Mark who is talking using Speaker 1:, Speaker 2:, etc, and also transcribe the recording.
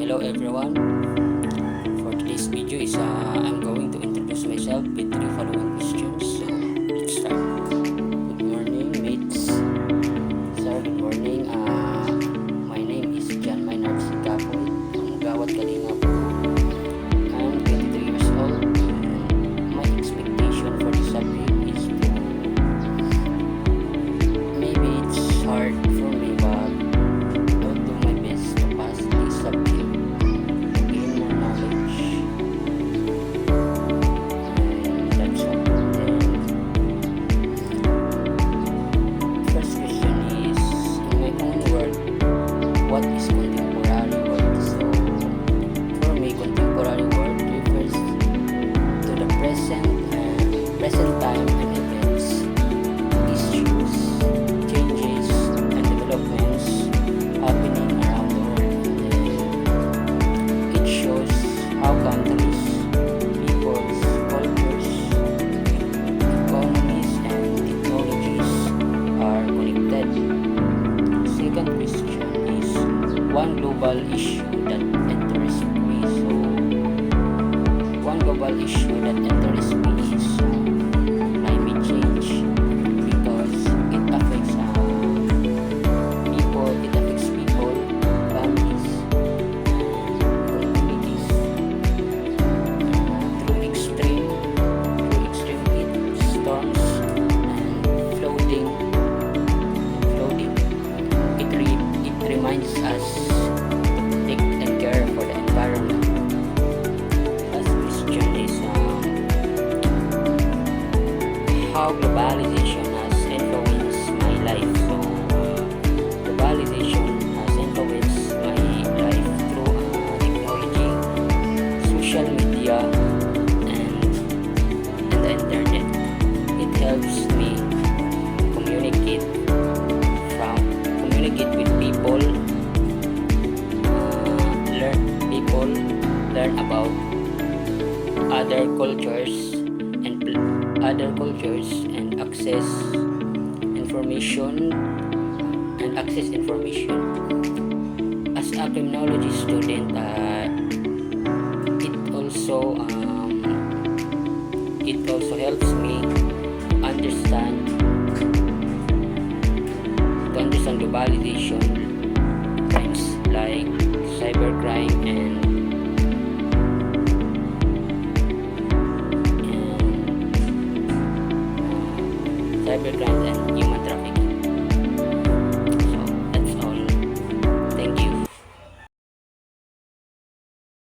Speaker 1: Hello everyone. For today's video is I'm going to introduce myself with 3 following questions. So let's start. Good morning, mates. Sir, good morning. My name is John Maynard Sigapoy from Gawad Kalinga. I'm 23 years old. My expectation for the subject is maybe it's hard for me, but I'll do my best to pass this subject, gain more knowledge, and that's all. Then, first question is, in my own word, what is contemporary world? So, for me, contemporary world refers to the present time and events, issues, changes, and developments happening around the world. And it shows how countries, peoples, cultures, economies, and technologies are connected. Second question is one global issue that interests me. So, one global issue that interests me is climate change, because it affects people, families, communities through extreme heat, storms, and flooding. It reminds us to protect and care for the environment. Last question is how globalization has influenced my life. So, globalization has influenced my life through technology, social media, and the internet. It helps me communicate with people, learn about other cultures and access information. As a criminology student, it also helps me understand globalization, things like cybercrime,